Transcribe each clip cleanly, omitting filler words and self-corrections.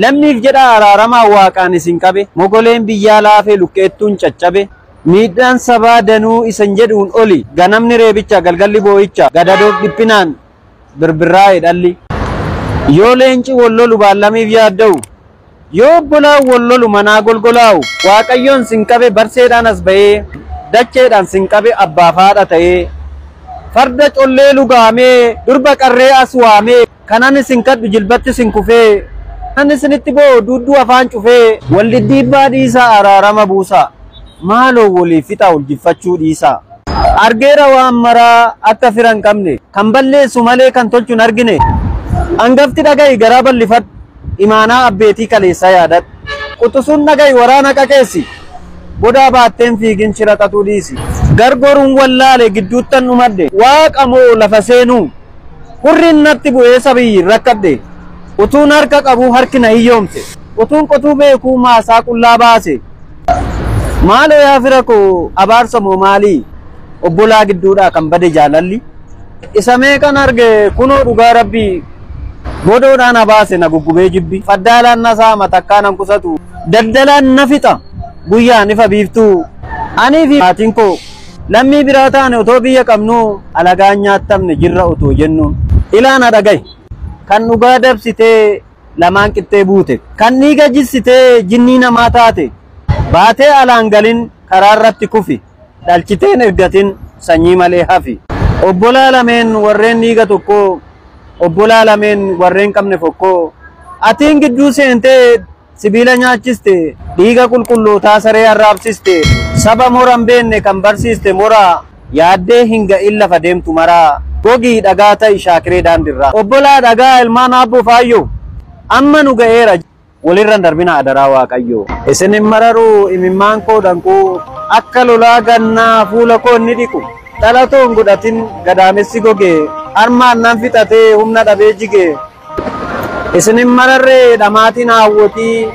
Lammiif jedha araarama waaqaan isin qabe mogoleen biyyaa laafee luqqeettuun caccabe miidhaan sabaa danuu isan jedhuun oli ganamni reebicha galgalli boo'icha gadadoof dhiphinaan birbirraa'e dhalli yoo leenci wallolu baallamiif yaadda'u yoo obbolaa wallolu manaa golgolaa'u waaqayyoon sin qabe barseedhaan as ba'ee dacheedhaan sin qabe abbaaf haadha ta'ee farda collee lugaamee durba qarree as waamee kanan isin kadhu jilbatti sin kufee kan isinitti boo dudduu afaan cufee wal diddiibbaa dhiisaa araarama buusaa maaloo waliif fixa uljiffachuu dhiisaa argeera waan maraa akka firan qabne kan balleessu malee kan tolchuun argine hangafti dhaga'i garaa bal'ifadhu imaanaa abbeetii kaleessaa yaadadhu quxusuun dhaga'i waraana qaqeessi bodaa baatteen fiigin shiraxatuu dhiisi gargoruun wallaale gidduuttan dhumadde waaqa moo lafa seenuu hurriin natti bu'ee sabiyyiin rakkadde utuun harka qabu harki na hiyyoomse utuun qotuu beekuu maasaa qullaa baase maaloo yaa fira koo abaarsa moo maalii obbolaa gidduudhaa kan bade jaalalli isa meeqan arge kunoo dhugaa rabbii bodoodhaan abaase na guggubee jibbi faddaalaan na saama takkaan an kusatu daldalaan na fixa guyyaan ifa biiftuu anii fi maatiin koo lammii biraa taane otoo biyya qabnu alagaan nyaattamne jirra otoo jennuun ilaana dhaga'i kan dhugaa dabsitee lamaan qixxee buute kan dhiiga jissitee jinnii namaa taate baatee alaan galin karaa irratti kufi dhalchiteen ergatin sanyii malee hafi obbolaa lameen warreen dhiiga tokko obbolaa lameen warreen qabne fokkoo atiin gidduu seentee sibiila nyaachiste dhiiga qulqullootaa saree arraabsiste saba moran beenne kan barsiiste moraa yaaddee hinga illa fadeemtu maraa gogii dhagaa ta'i shaakiree daandirraa obbolaa dhagaa ilmaan abboo faayyoo amma nu ga'eera walirran darbina adaraa waaqayyoo isinin mararuu imimmaan koo danquu akka lolaa gannaa fuula koo inni dhiqu dhalatoon godhatin gadaamessi gogee armaan nan fixatee humna dhabee jigee isinin mararree dhamaatiin haawwotii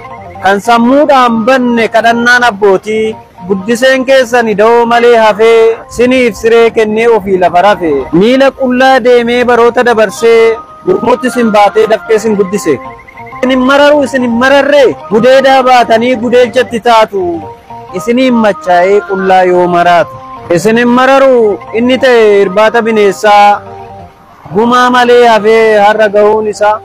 kan sammuudhaan banne kadhannaan abbootii guddiseen keessan ida'oo malee hafee siniif siree kennee ofii lafa rafe miila qullaa deemee baroota dabarsee gurmutti sin baatee dafqee sin guddise isinin mararuu isinin mararree gudeedaa baatanii gudeelchatti taatu isiniin machaa'ee qullaa yoo maraatu isinin mararuu inni ta'e irbaata bineessaa gumaa malee hafee har'a gahuun isaa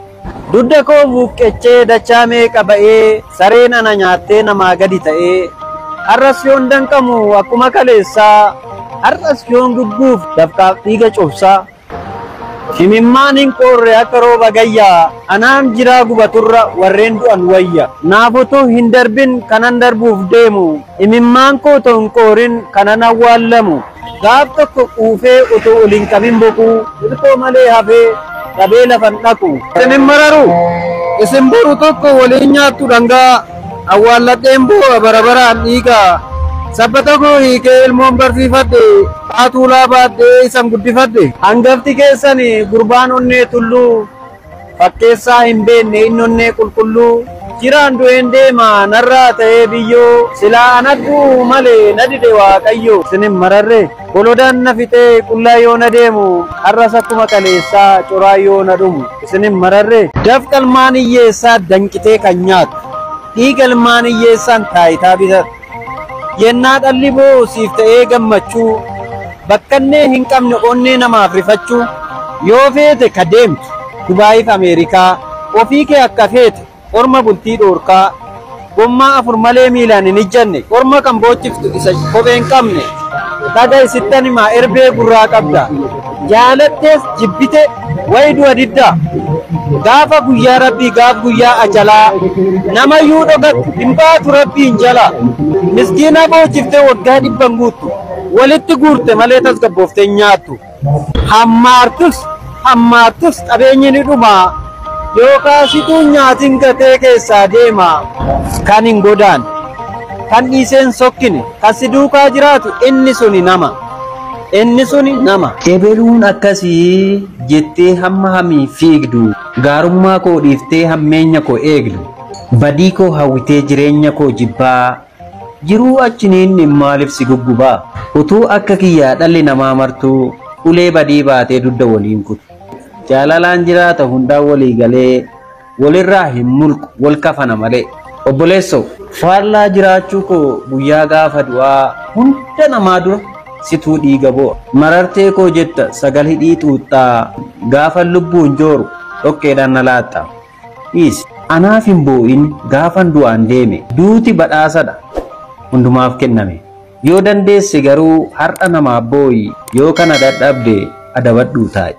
dudda koo buuqqechee dachaa meeqa ba'ee sareen ana nyaattee namaa gadi ta'ee har'as yoon danqamu akkuma kaleessaa har'as yoon gugguuf dafqaaf dhiiga cobsaa himimmaan hin qoorre akka rooba gayyaa anaan jiraa gubaturra warreen du'an wayya naaf otoo hin darbin kanan darbuuf deemu himimmaan koo otoo hin qoorin kanan awwaallamu gaaf tokko quufee otoo oliin qabin boquu hirkoo malee hafee dhabee lafan dhaqu isinin mararu isin boru tokko waliin nyaattu dhangaa awwaalladheen boo'a barabaraan dhiigaa sabbata koo hiikee ilmoon barsiifadhe haatuulaa baadhee isan guddifadhe hangafti keessan gurbaan onnee tulluu fakkeessaa hin beenne inni onnee qulqulluu jiraan du'een deema narraa ta'ee biyyoo silaa anaddu malee na dide waaqayyo isinin mararre golodaan na fixee qullaa yoo na deemu har'as akkuma kaleessaa coraa yoo na dhumu isinin mararre dafqalmaan hiyyeessaa danqitee kan nyaatu dhiiga ilmaan hiyyeessaan taayitaa bitatu yennaa dhalli boo siif ta'ee gammachuu bakkannee hin qabne onnee namaaf rifachuu yoo feete ka deemtu Dubaayiif Ameerikaa ofii kee akka feete orma bultii dhoorkaa gommaa afur malee miilaan hin ijjanne orma kan boochiftu isa kopheen qabne taga isittan himaa erbee gurraa qabda jaalattees jibbite wayi du'a diddaa gaafa guyyaa rabbii gaaf guyyaa ajalaa namayyuu dhogatu hin baatu rabbiin jala miskiina boochifte waggaa dhibban guuttu walitti guurte malee tasgabbooftee nyaattu hammaartus qabeenyi ni dhumaa yookaan situun nyaatiin gatee keessaa deema kan hin godaan kan dhiiseen sokkine kan si duukaa jiraatu inni suni nama ebeluun akkasii jettee hamma hamii fiigdu gaarummaa koo dhiiftee hammeenya koo eegdu badii koo hawwitee jireenya koo jibbaa jiruu achiniin maaliif si guggubaa utuu akka kiyyaa dhalli namaa martuu ulee badii baatee dudda waliin kutu jaalalaan jiraata hundaa walii galee walirraa hin mulqu wal kafana malee. Obboleessoo faallaa jiraachuu koo guyyaa gaafa du'aa hunda namaa dura situu dhiiga bo'a. Marartee koo jetta sagal hidhii xuuxxaa gaafa lubbuun jooru dhoqqeedhaan na laatta. Dhiisi anaaf hin boo'in gaafan du'aan deeme duuti badhaasadha hundumaaf kenname. Yoo dandeesse garuu har'a namaaf boo'i yoo kana dadhabde adabadhuu taa'i.